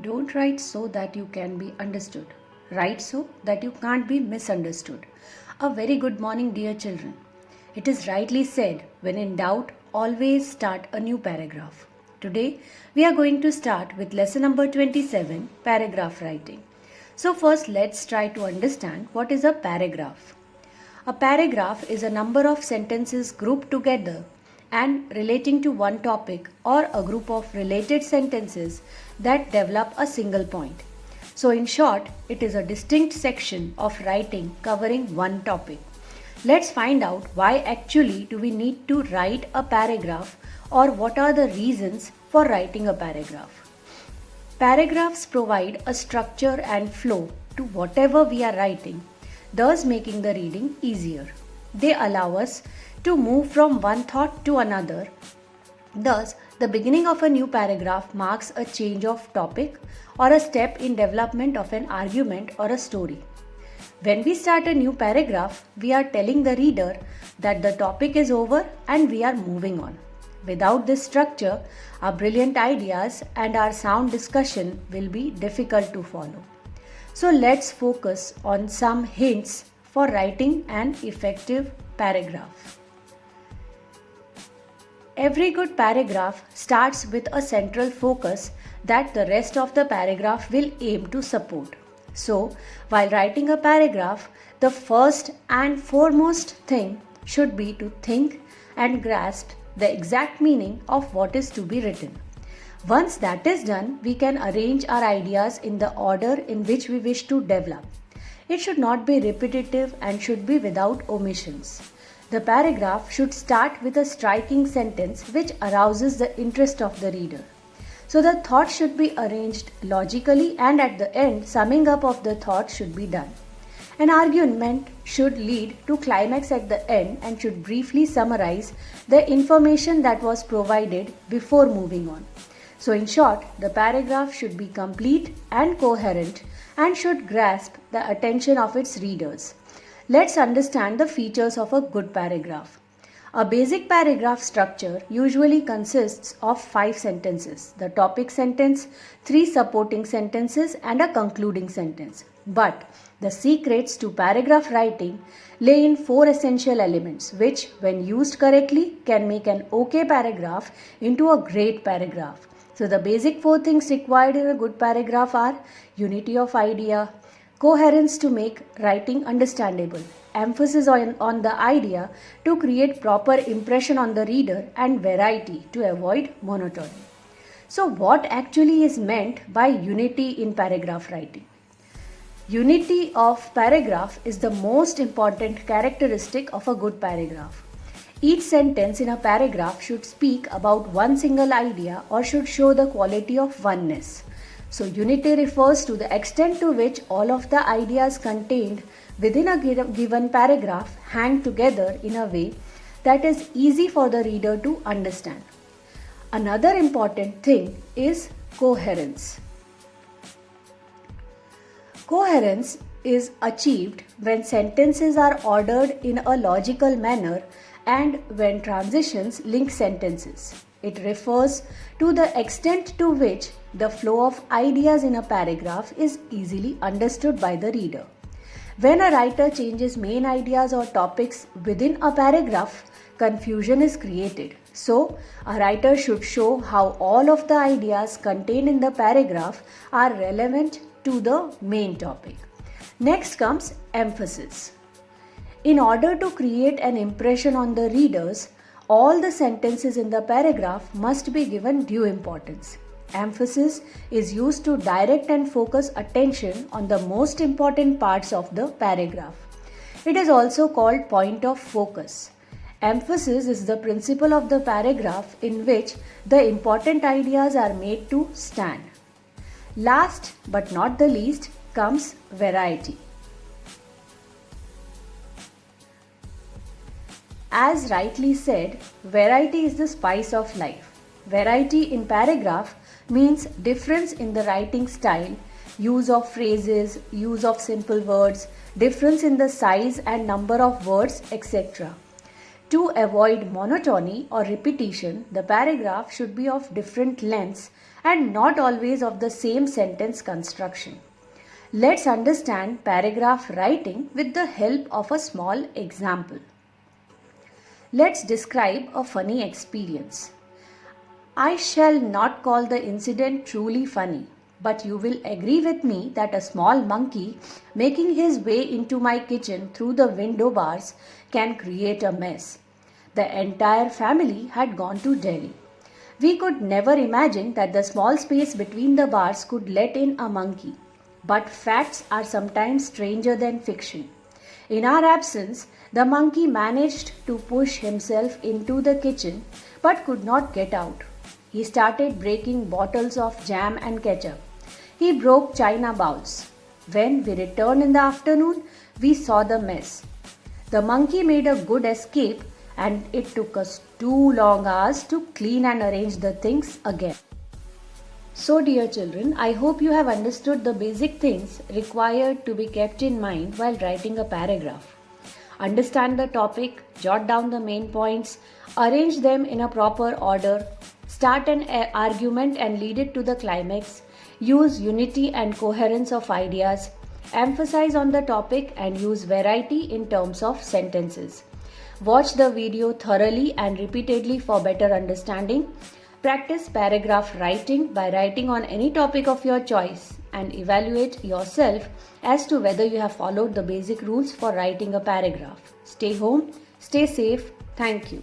Don't write so that you can be understood. Write so that you can't be misunderstood. A very good morning, dear children. It is rightly said, when in doubt, always start a new paragraph. Today, we are going to start with lesson number 27, paragraph writing. So, first, let's try to understand what is a paragraph. A paragraph is a number of sentences grouped together and relating to one topic or a group of related sentences that develop a single point. So, in short, it is a distinct section of writing covering one topic. Let's find out why actually do we need to write a paragraph or what are the reasons for writing a paragraph. Paragraphs provide a structure and flow to whatever we are writing, thus making the reading easier. They allow us to move from one thought to another. Thus, the beginning of a new paragraph marks a change of topic or a step in development of an argument or a story. When we start a new paragraph, we are telling the reader that the topic is over and we are moving on. Without this structure, our brilliant ideas and our sound discussion will be difficult to follow. So let's focus on some hints for writing an effective paragraph. Every good paragraph starts with a central focus that the rest of the paragraph will aim to support. So, while writing a paragraph, the first and foremost thing should be to think and grasp the exact meaning of what is to be written. Once that is done, we can arrange our ideas in the order in which we wish to develop. It should not be repetitive and should be without omissions. The paragraph should start with a striking sentence which arouses the interest of the reader. So the thought should be arranged logically and at the end, summing up of the thought should be done. An argument should lead to climax at the end and should briefly summarize the information that was provided before moving on. So in short, the paragraph should be complete and coherent and should grasp the attention of its readers. Let's understand the features of a good paragraph. A basic paragraph structure usually consists of 5 sentences, the topic sentence, 3 supporting sentences and a concluding sentence. But the secrets to paragraph writing lay in 4 essential elements which, when used correctly, can make an okay paragraph into a great paragraph. So the basic 4 things required in a good paragraph are unity of idea, coherence to make writing understandable, emphasis on the idea to create proper impression on the reader, and variety to avoid monotony. So what actually is meant by unity in paragraph writing? Unity of paragraph is the most important characteristic of a good paragraph. Each sentence in a paragraph should speak about one single idea or should show the quality of oneness. So unity refers to the extent to which all of the ideas contained within a given paragraph hang together in a way that is easy for the reader to understand. Another important thing is coherence. Coherence is achieved when sentences are ordered in a logical manner and when transitions link sentences. It refers to the extent to which the flow of ideas in a paragraph is easily understood by the reader. When a writer changes main ideas or topics within a paragraph, confusion is created. So, a writer should show how all of the ideas contained in the paragraph are relevant to the main topic. Next comes emphasis. In order to create an impression on the readers, all the sentences in the paragraph must be given due importance. Emphasis is used to direct and focus attention on the most important parts of the paragraph. It is also called point of focus. Emphasis is the principle of the paragraph in which the important ideas are made to stand. Last but not the least comes variety. As rightly said, variety is the spice of life. Variety in paragraph means difference in the writing style, use of phrases, use of simple words, difference in the size and number of words, etc. To avoid monotony or repetition, the paragraph should be of different lengths and not always of the same sentence construction. Let's understand paragraph writing with the help of a small example. Let's describe a funny experience. I shall not call the incident truly funny, but you will agree with me that a small monkey making his way into my kitchen through the window bars can create a mess. The entire family had gone to Delhi. We could never imagine that the small space between the bars could let in a monkey. But facts are sometimes stranger than fiction. In our absence, the monkey managed to push himself into the kitchen but could not get out. He started breaking bottles of jam and ketchup. He broke china bowls. When we returned in the afternoon, we saw the mess. The monkey made a good escape, and it took us 2 long hours to clean and arrange the things again. So, dear children, I hope you have understood the basic things required to be kept in mind while writing a paragraph. Understand the topic, jot down the main points, arrange them in a proper order, start an argument and lead it to the climax, use unity and coherence of ideas, emphasize on the topic and use variety in terms of sentences. Watch the video thoroughly and repeatedly for better understanding. Practice paragraph writing by writing on any topic of your choice and evaluate yourself as to whether you have followed the basic rules for writing a paragraph. Stay home, stay safe. Thank you.